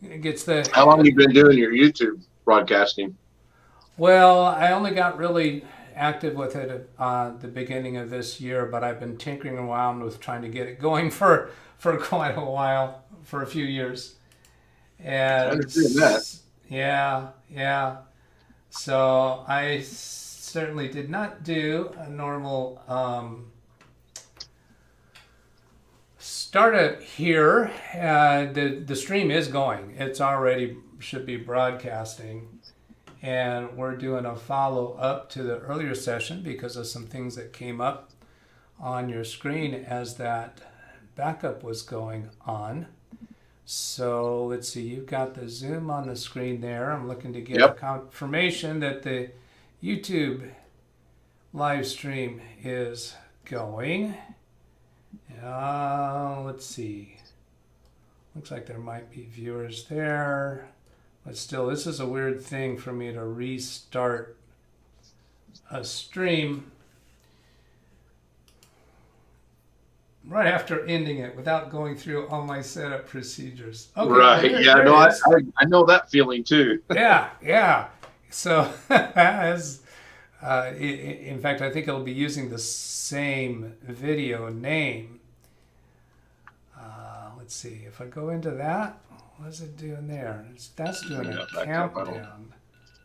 It gets the. How long have you been doing your YouTube broadcasting? Well, I only got really active with it at the beginning of this year, but I've been tinkering around with trying to get it going for quite a while, for a few years. I And understand that. yeah, yeah. So I certainly did not do a normal startup here. The stream is going. It's already should be broadcasting, and we're doing a follow up to the earlier session because of some things that came up on your screen as that backup was going on. So let's see, you've got the Zoom on the screen there. I'm looking to get a Yep. confirmation that the YouTube live stream is going. Let's see. Looks like there might be viewers there. But still, this is a weird thing for me to restart a stream right after ending it without going through all my setup procedures. Okay, well, Right. Yeah. there No, it I, is. I know that feeling too. Yeah, yeah. So, as, in fact, I think it'll be using the same video name. Let's see. If I go into that, what is it doing there? That's doing a countdown.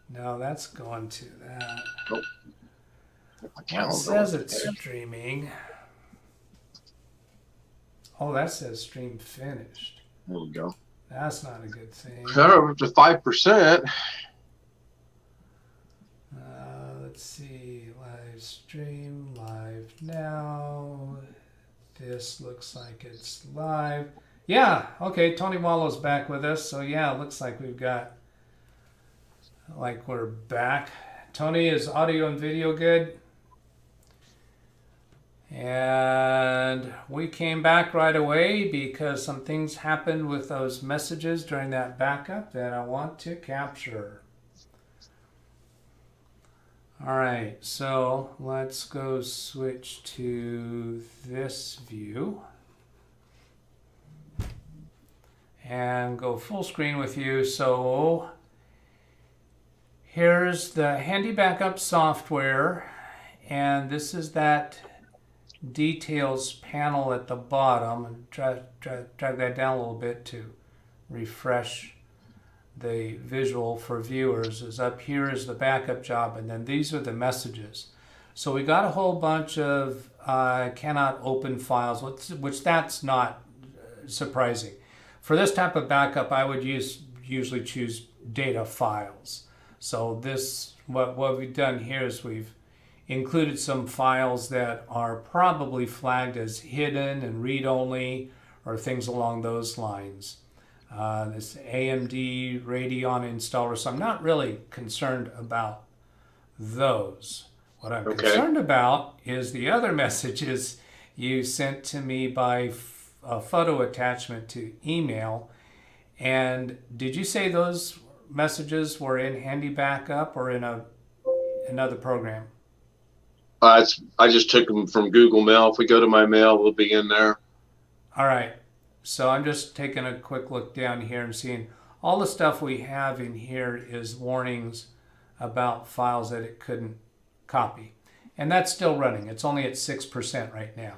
No, that's going to that. Nope. It says it's streaming. Oh, that says stream finished. There we go. That's not a good thing. Up to 5%. Let's see. Live stream, live now. This looks like it's live. Yeah, okay. Tony Wallow's back with us. So, yeah, it looks like we've got, like we're back. Tony, is audio and video good? And we came back right away because some things happened with those messages during that backup that I want to capture. All right, so let's go switch to this view and go full screen with you. So here's the Handy Backup software, and this is that details panel at the bottom. Drag that down a little bit to refresh the visual for viewers. Is up here is the backup job, and then these are the messages. So we got a whole bunch of cannot open files, which that's not surprising. For this type of backup, I would usually choose data files. So this, what we've done here is we've included some files that are probably flagged as hidden and read-only or things along those lines. This AMD Radeon installer, so I'm not really concerned about those. What I'm concerned about is the other messages you sent to me by a photo attachment to email. And did you say those messages were in Handy Backup or in another program? I just took them from Google Mail. If we go to my mail, we'll be in there. All right. So I'm just taking a quick look down here and seeing all the stuff we have in here is warnings about files that it couldn't copy. And that's still running. It's only at 6% right now.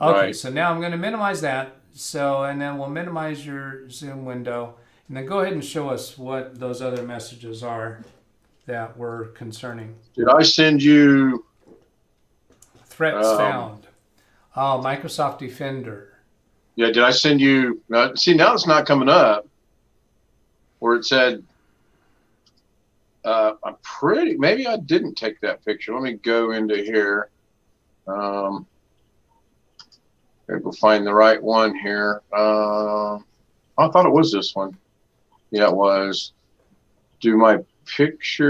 Okay, right. So now I'm going to minimize that. So, and then we'll minimize your Zoom window. And then go ahead and show us what those other messages are that were concerning. Did I send you? Threats found. Oh, Microsoft Defender. Yeah, did I send you? See, now it's not coming up where it said, maybe I didn't take that picture. Let me go into here. Maybe we'll find the right one here. I thought it was this one. Yeah, it was. Do my pictures.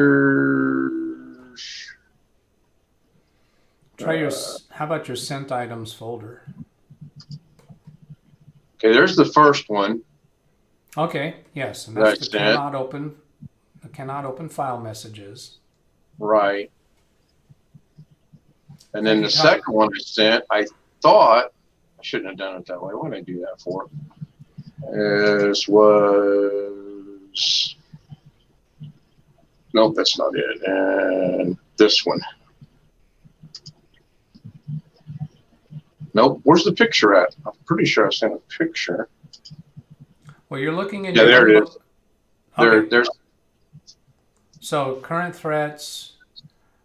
Try your, how about your sent items folder? Okay, there's the first one. Okay, yes, and that's the cannot open file messages. Right. And then the second one I sent, I thought I shouldn't have done it that way. What did I do that for? This was Nope, that's not it. And this one. Nope. Where's the picture at? I'm pretty sure I sent a picture. Well, you're looking in Yeah, your there it is. Okay. There's. So current threats,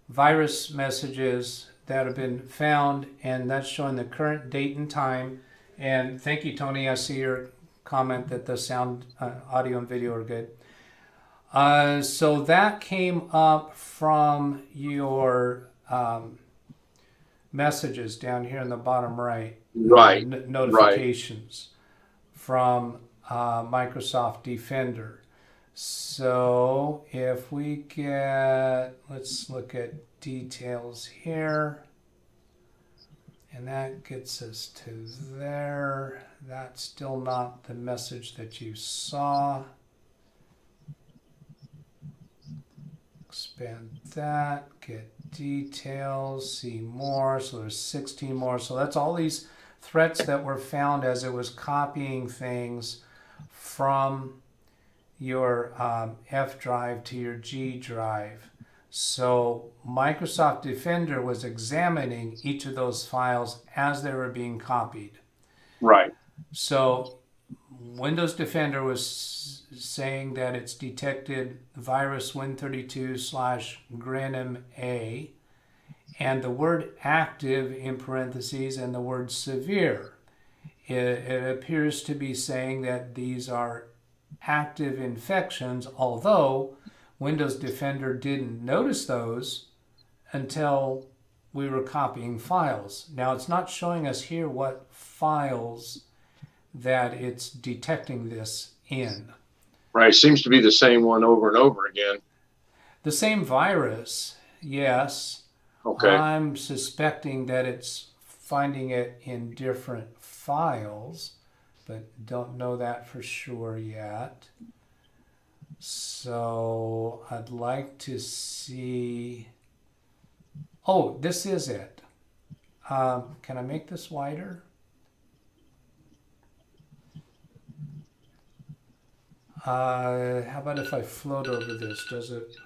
virus messages that have been found, and that's showing the current date and time. And thank you, Tony. I see your comment that the sound, audio, and video are good. So that came up from your messages down here in the bottom right. Right. Notifications from Microsoft Defender. So if we get, let's look at details here. And that gets us to there. That's still not the message that you saw. Expand that, get details, see more. So there's 16 more. So that's all these threats that were found as it was copying things from your F drive to your G drive. So Microsoft Defender was examining each of those files as they were being copied. Right. So Windows Defender was saying that it's detected virus Win32/GrenMA and the word active in parentheses and the word severe. It appears to be saying that these are active infections, although Windows Defender didn't notice those until we were copying files. Now it's not showing us here what files that it's detecting this in. Right. Seems to be the same one over and over again. The same virus, yes. Okay. I'm suspecting that it's finding it in different files, but don't know that for sure yet. So I'd like to see. Oh, this is it. Can I make this wider? How about if I float over this? Does it?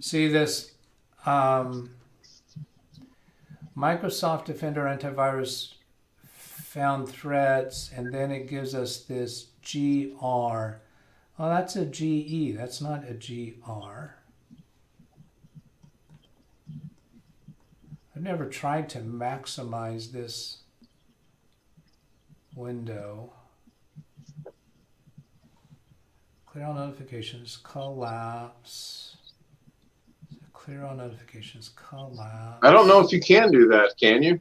See this? Microsoft Defender antivirus found threats, and then it gives us this GR. Oh, that's a GE. That's not a GR. I've never tried to maximize this window. Clear all notifications, collapse. Clear all notifications, collapse. I don't know if you can do that, can you?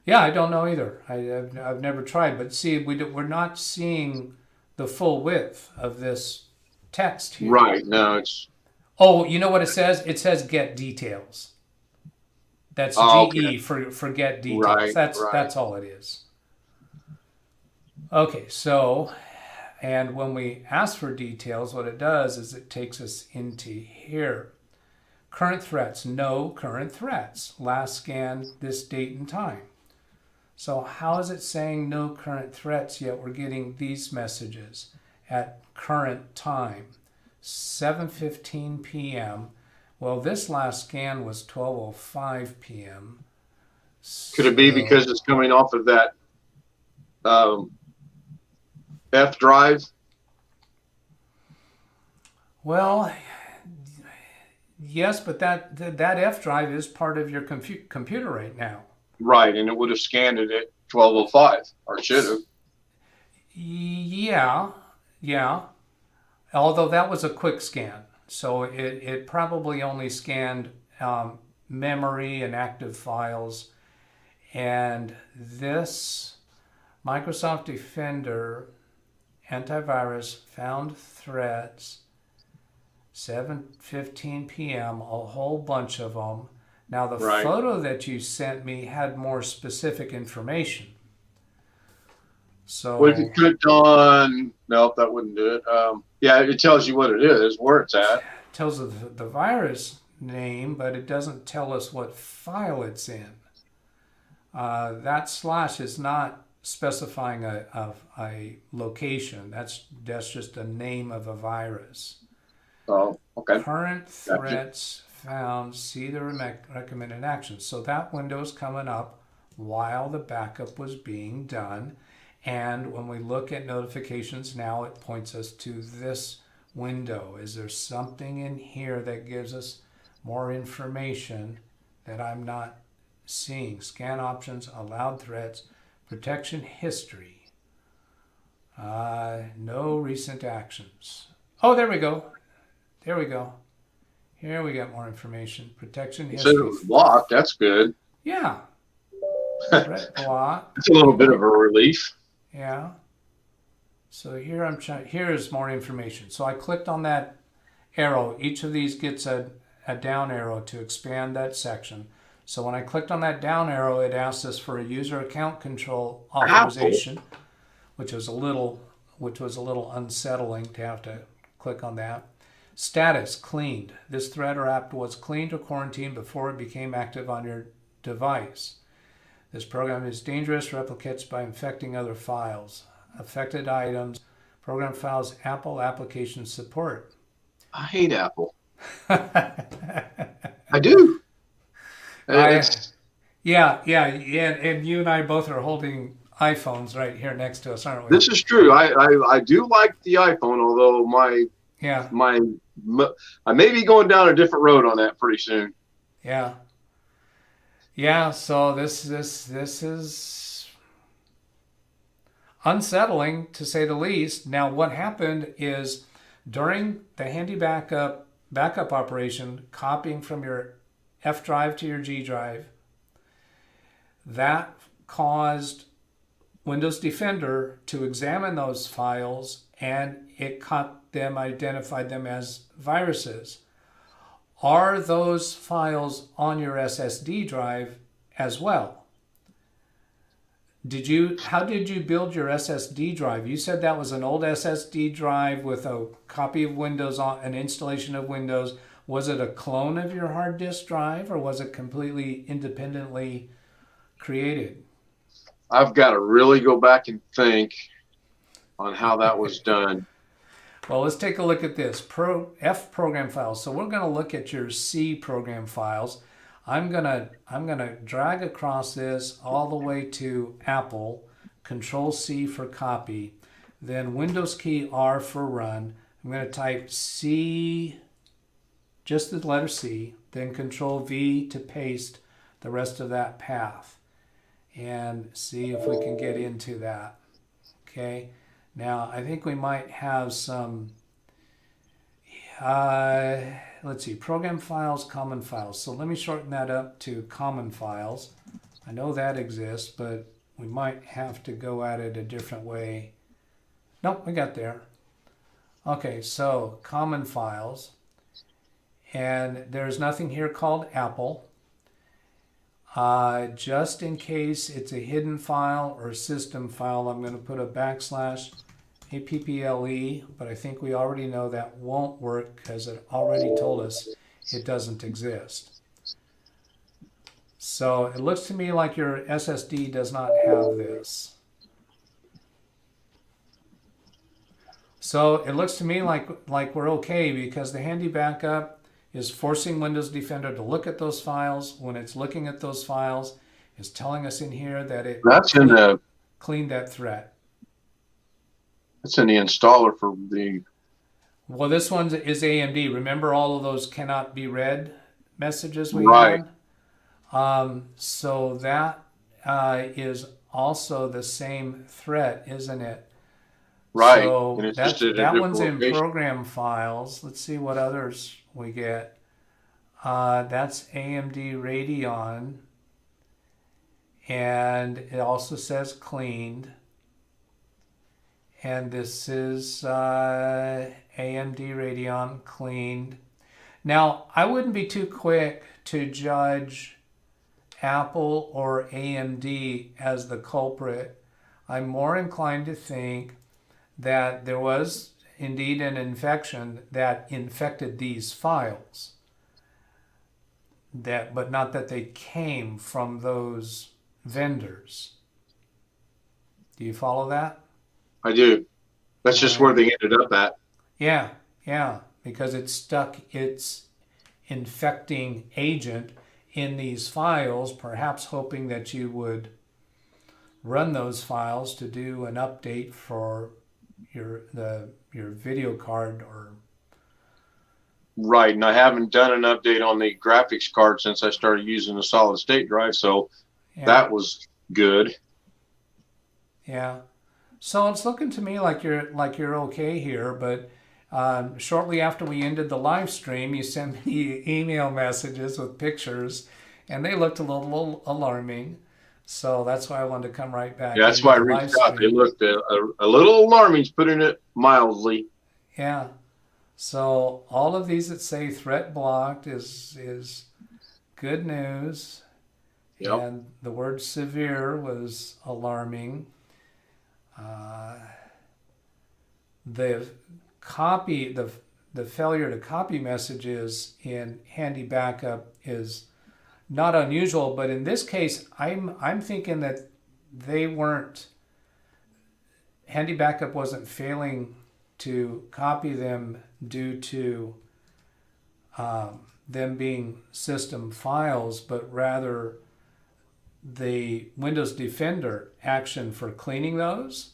Yeah, I don't know either. I've never tried, but see, we're not seeing the full width of this text here. Right. No, it's. Oh, you know what it says? It says get details. That's GE Okay. for get details. Right, That's all it is. Okay, so, and when we ask for details, what it does is it takes us into here. Current threats, no current threats. Last scan, this date and time. So how is it saying no current threats, yet we're getting these messages at current time, 7:15 p.m. Well, this last scan was 12:05 p.m. Could it be because it's coming off of that F drive? Well, yes, but that F drive is part of your computer right now. Right, and it would have scanned it at 12:05, or should have. Yeah. Although that was a quick scan, so it probably only scanned memory and active files. And this Microsoft Defender antivirus found threats 7:15 p.m., a whole bunch of them. Now, the photo that you sent me had more specific information. So, What if you clicked on? Nope, that wouldn't do it. Yeah, it tells you what it is, where it's at. It tells the virus name, but it doesn't tell us what file it's in. That slash is not specifying a location. That's just a name of a virus. Oh, okay. Current Gotcha. threats found, see the recommended actions. So that window is coming up while the backup was being done. And when we look at notifications now, it points us to this window. Is there something in here that gives us more information that I'm not seeing? Scan options, allowed threats, protection history. No recent actions. Oh, there we go. There we go. Here we got more information. Protection It said it history. was blocked. That's good. Yeah. Threat block. It's a little bit of a relief. Yeah. So here I'm trying. Here's more information. So I clicked on that arrow. Each of these gets a down arrow to expand that section. So when I clicked on that down arrow, it asked us for a user account control authorization, which was a little unsettling to have to click on that. Status cleaned. This threat or app was cleaned or quarantined before it became active on your device. This program is dangerous, replicates by infecting other files. Affected items, program files, Apple application support. I hate Apple. I do. Yeah, and you and I both are holding iPhones right here next to us, aren't we? This is true. I do like the iPhone, although I may be going down a different road on that pretty soon. Yeah. So this is unsettling to say the least. Now, what happened is during the handy backup operation, copying from your F drive to your G drive, that caused Windows Defender to examine those files, and it identified them as viruses. Are those files on your SSD drive as well? How did you build your SSD drive? You said that was an old SSD drive with a copy of Windows on an installation of Windows. Was it a clone of your hard disk drive, or was it completely independently created? I've got to really go back and think on how that was done. Well, let's take a look at this. F program files. So we're going to look at your C program files. I'm gonna drag across this all the way to Apple, Control C for copy, then Windows key R for run. I'm going to type C, just the letter C, then Control V to paste the rest of that path, and see if we can get into that. Okay. Now, I think we might have some, let's see, program files, common files. So let me shorten that up to common files. I know that exists, but we might have to go at it a different way. Nope, we got there. Okay, so common files. And there's nothing here called Apple. Just in case it's a hidden file or system file, I'm going to put a /apple, but I think we already know that won't work because it already told us it doesn't exist. So it looks to me like your SSD does not have this. So it looks to me like we're okay, because the handy backup is forcing Windows Defender to look at those files. When it's looking at those files, it's telling us in here that it cleaned that threat. It's in the installer for the... Well, this one is AMD. Remember all of those cannot be read messages we had? So that is also the same threat, isn't it? Right. So and it's that one's in location. program files. Let's see what others we get. That's AMD Radeon. And it also says cleaned. And this is AMD Radeon cleaned. Now, I wouldn't be too quick to judge Apple or AMD as the culprit. I'm more inclined to think that there was indeed an infection that infected these files, but not that they came from those vendors. Do you follow that? I do. That's All just where right. they ended up at. Yeah, yeah, because it's stuck its infecting agent in these files, perhaps hoping that you would run those files to do an update for your video card or Right, and I haven't done an update on the graphics card since I started using the solid state drive, so yeah, that was good. yeah. So it's looking to me like you're okay here, but shortly after we ended the live stream, you sent me email messages with pictures, and they looked a little alarming. So that's why I wanted to come right Yeah, back that's into why I the live reached out. They stream. looked a little alarming, putting it mildly. Yeah. So all of these that say threat blocked is good news, Yep. and the word severe was alarming. Uh, the copy the failure to copy messages in Handy Backup is not unusual, but in this case, I'm thinking that they weren't Handy Backup wasn't failing to copy them due to them being system files, but rather the Windows Defender action for cleaning those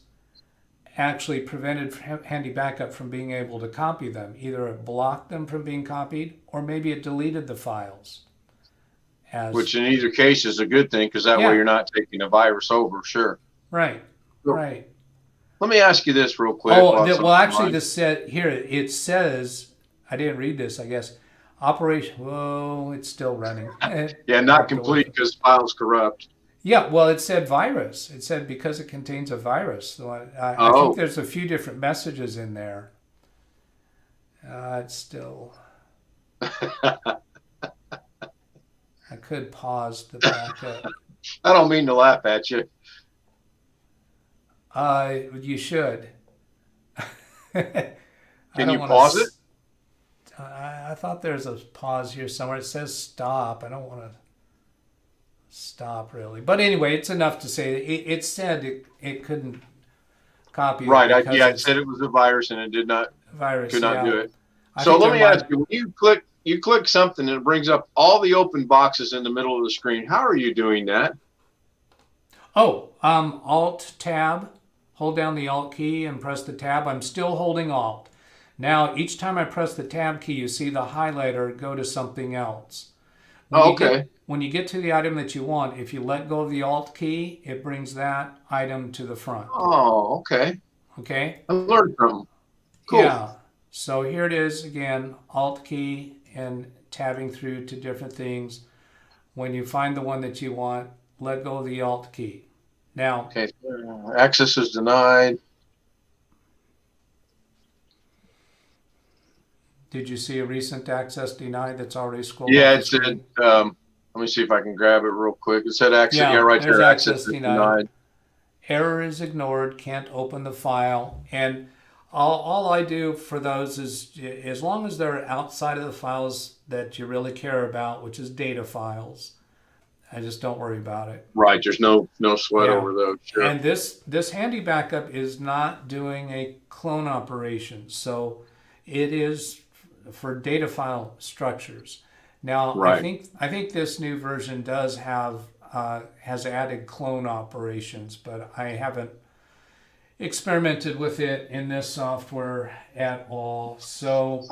actually prevented Handy Backup from being able to copy them. Either it blocked them from being copied, or maybe it deleted the files. As Which in either case is a good thing because that way yeah, you're not taking a virus over. Sure. right, So right. let me ask you this real quick Oh, while it's on well, the actually, line. this said here. It says I didn't read this. I guess operation. Whoa, it's still running. Yeah, not Have to wait. complete because files corrupt. Yeah, well, it said virus. It said because it contains a virus. So I think Oh, there's a few different messages in there. It's still. I could pause the backup. I don't mean to laugh at you. You should. I Can don't you want pause it? to. I thought there's a pause here somewhere. It says stop. I don't want to stop really. But anyway, it's enough to say it said it couldn't copy it Right. because Yeah, it it's said it was a virus and it did not virus. could not Yeah, do it. I So think let there me ask might. you, when you click something and it brings up all the open boxes in the middle of the screen. How are you doing that? Oh, Alt Tab. Hold down the Alt key and press the Tab. I'm still holding Alt. Now, each time I press the Tab key, you see the highlighter go to something else. Oh, okay. When you get to the item that you want, if you let go of the Alt key, it brings that item to the front. Oh, okay. Okay? I learned something. Cool. Yeah. So here it is again, Alt key and tabbing through to different things. When you find the one that you want, let go of the Alt key. Now, Okay. Access is denied. did you see a recent access denied that's already scrolled Yeah, off the it said, screen? let me see if I can grab it real quick. It said access, yeah, Yeah, right there's there. Access access is denied. denied. Error is ignored, can't open the file. And all I do for those is, as long as they're outside of the files that you really care about, which is data files, I just don't worry about it. Right. There's no sweat Yeah. over those. Sure. And this Handy Backup is not doing a clone operation. So it is for data file structures. Now, Right. I think this new version does have has added clone operations, but I haven't experimented with it in this software at all. So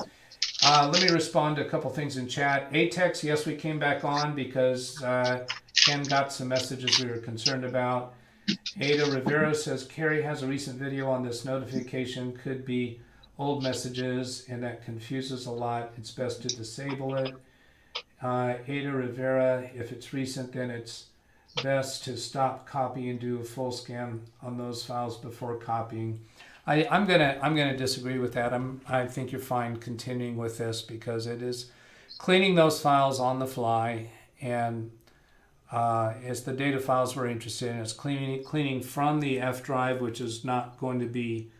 let me respond to a couple things in chat. Atex, yes, we came back on because Ken got some messages we were concerned about. Ada Rivera says Carrie has a recent video on this notification. Could be old messages, and that confuses a lot. It's best to disable it. Ada Rivera, if it's recent, then it's best to stop, copy, and do a full scan on those files before copying. I'm gonna disagree with that. I think you're fine continuing with this because it is cleaning those files on the fly, and it's the data files we're interested in. It's cleaning from the F drive, which is not going to be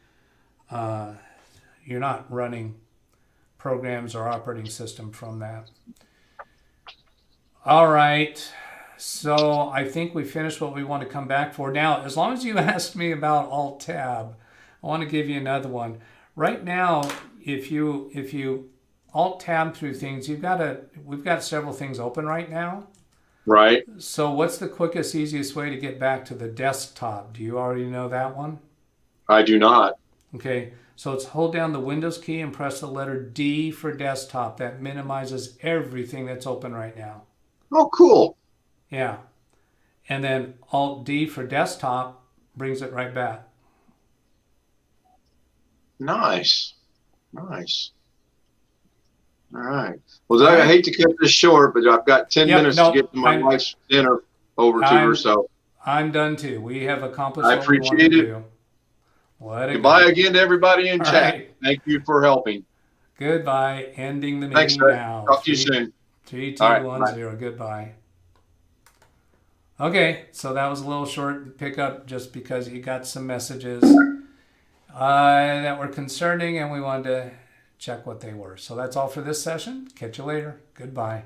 you're not running programs or operating system from that. All right. So I think we finished what we want to come back for. Now, as long as you asked me about Alt-Tab, I want to give you another one. Right now, if you Alt-Tab through things, we've got several things open right now. Right. So what's the quickest, easiest way to get back to the desktop? Do you already know that one? I do not. Okay, so it's hold down the Windows key and press the letter D for desktop. That minimizes everything that's open right now. Oh, cool. Yeah. And then Alt D for desktop brings it right back. Nice. Nice. All right. Well, Doug, I hate to cut this short, but I've got 10 minutes to get to my wife's dinner over to her. So I'm done too. We have accomplished I what we wanted appreciate to it. do. Goodbye again to everybody in All chat. right. Thank you for helping. Goodbye. Ending the Thanks, meeting Doug. now. Talk to you soon. 3, 2, All right, 1, bye. 0. Goodbye. Okay, so that was a little short pickup just because you got some messages that were concerning and we wanted to check what they were. So that's all for this session. Catch you later. Goodbye.